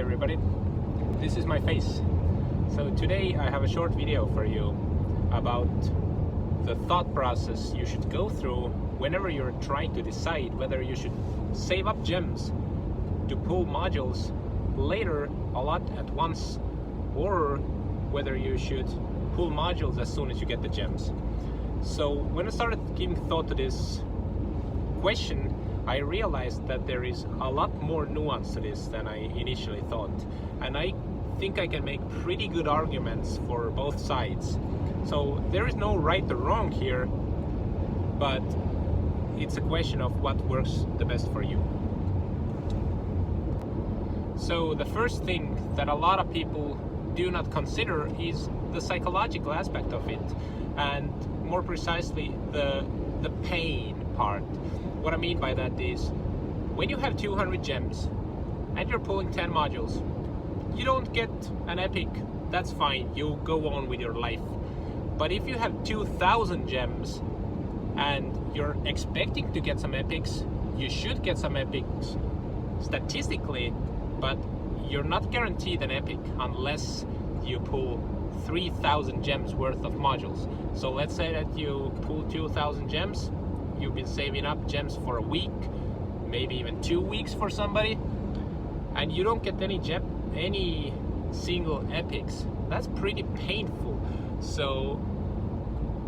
everybody, this is my face. So today I have a short video for you about the thought process you should go through whenever you're trying to decide whether you should save up gems to pull modules later a lot at once, or whether you should pull modules as soon as you get the gems. So when I started giving thought to this question, I realized that there is a lot more nuance to this than I initially thought, and I think I can make pretty good arguments for both sides. So there is no right or wrong here, but it's a question of what works the best for you. So the first thing that a lot of people do not consider is the psychological aspect of it, and more precisely the pain part. What I mean by that is, when you have 200 gems and you're pulling 10 modules, you don't get an epic, that's fine, you go on with your life. But if you have 2,000 gems and you're expecting to get some epics, you should get some epics statistically, but you're not guaranteed an epic unless you pull 3,000 gems worth of modules. So let's say that you pull 2,000 gems, you've been saving up gems for a week, maybe even 2 weeks for somebody, and you don't get any single epics. That's pretty painful. So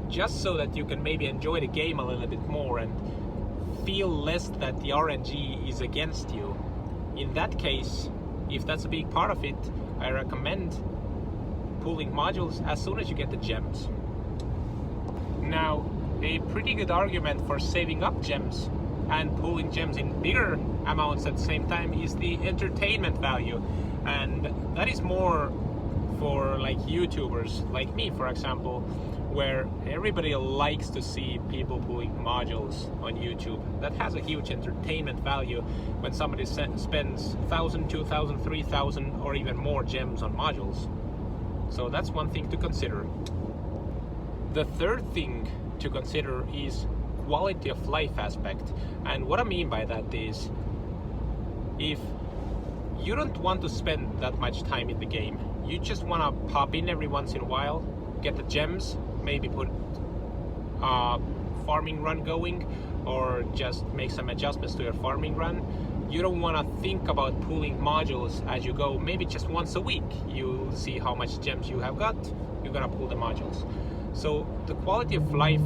just so that you can maybe enjoy the game a little bit more and feel less that the RNG is against you, in that case, if that's a big part of it, I recommend pulling modules as soon as you get the gems. Now, a pretty good argument for saving up gems and pulling gems in bigger amounts at the same time is the entertainment value, and that is more for like YouTubers like me, for example, where everybody likes to see people pulling modules on YouTube. That has a huge entertainment value when somebody spends 1,000, 2,000, 3,000 or even more gems on modules. So that's one thing to consider. The third thing to consider is quality of life aspect, and what I mean by that is, if you don't want to spend that much time in the game, you just want to pop in every once in a while, get the gems, maybe put a farming run going, or just make some adjustments to your farming run. You don't want to think about pulling modules as you go. Maybe just once a week you'll see how much gems you have got, you're gonna pull the modules. So the quality of life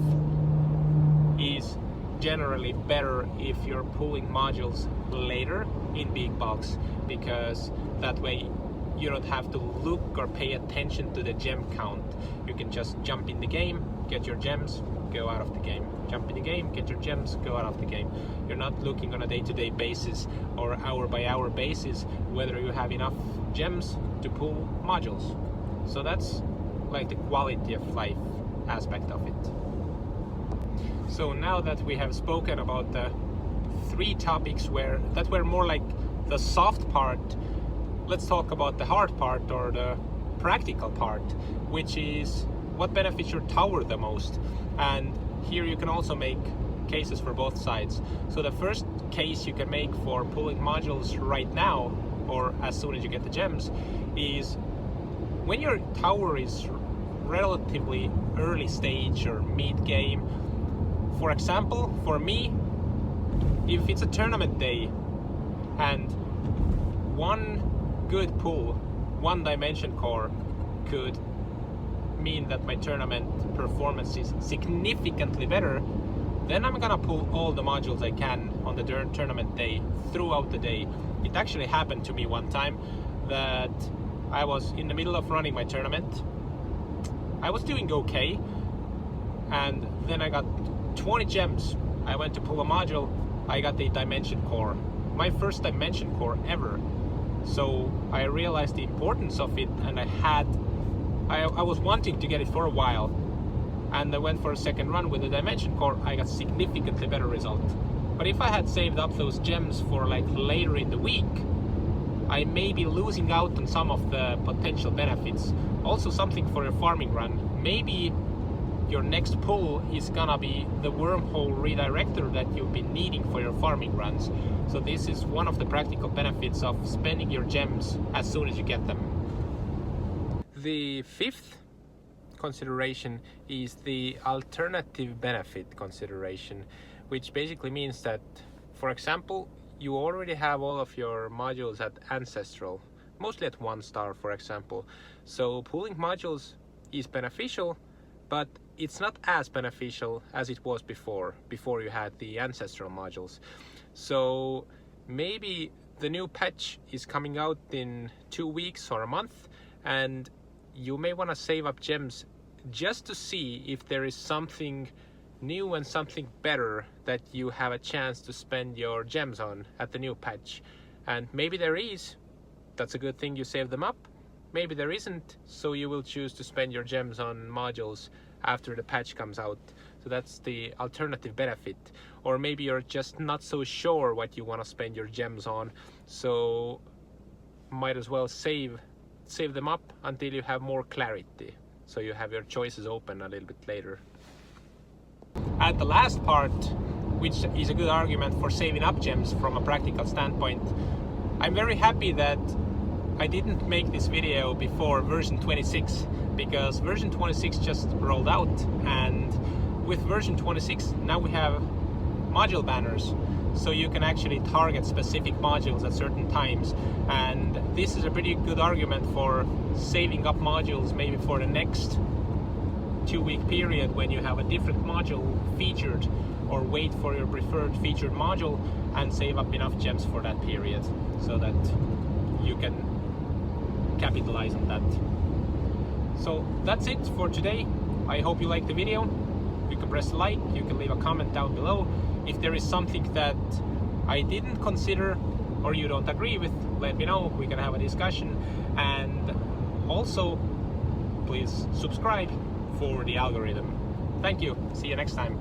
is generally better if you're pulling modules later in big bulks, because that way you don't have to look or pay attention to the gem count. You can just jump in the game, get your gems, go out of the game. Jump in the game, get your gems, go out of the game. You're not looking on a day-to-day basis or hour-by-hour basis whether you have enough gems to pull modules. So that's like the quality of life aspect of it. So now that we have spoken about the three topics that were more like the soft part, let's talk about the hard part, or the practical part, which is what benefits your tower the most. And here you can also make cases for both sides. So the first case you can make for pulling modules right now, or as soon as you get the gems, is when your tower is relatively early stage or mid game. For example, for me, if it's a tournament day and one good pull, one dimension core could mean that my tournament performance is significantly better, then I'm gonna pull all the modules I can on the tournament day throughout the day. It actually happened to me one time that I was in the middle of running my tournament. I was doing okay, and then I got 20 gems. I went to pull a module, I got the dimension core, my first dimension core ever. So I realized the importance of it, and I was wanting to get it for a while, and I went for a second run with the dimension core. I got significantly better result. But if I had saved up those gems for like later in the week, I may be losing out on some of the potential benefits. Also something for a farming run. Maybe your next pull is gonna be the wormhole redirector that you've been needing for your farming runs. So this is one of the practical benefits of spending your gems as soon as you get them. The fifth consideration is the alternative benefit consideration, which basically means that, for example, you already have all of your modules at Ancestral, mostly at 1 star, for example. So pooling modules is beneficial, but it's not as beneficial as it was before you had the Ancestral modules. So maybe the new patch is coming out in 2 weeks or a month, and you may want to save up gems just to see if there is something new and something better that you have a chance to spend your gems on at the new patch. And maybe there is. That's a good thing you save them up. Maybe there isn't, so you will choose to spend your gems on modules after the patch comes out. So that's the alternative benefit. Or maybe you're just not so sure what you want to spend your gems on, so might as well save them up until you have more clarity, so you have your choices open a little bit later. And the last part, which is a good argument for saving up gems from a practical standpoint, I'm very happy that I didn't make this video before version 26, because version 26 just rolled out, and with version 26 now we have module banners, so you can actually target specific modules at certain times. And this is a pretty good argument for saving up modules maybe for the next 2-week period when you have a different module featured, or wait for your preferred featured module and save up enough gems for that period so that you can capitalize on that. So that's it for today. I hope you liked the video. You can press like, you can leave a comment down below. If there is something that I didn't consider or you don't agree with, let me know, we can have a discussion. And also please subscribe for the algorithm. Thank you, see you next time.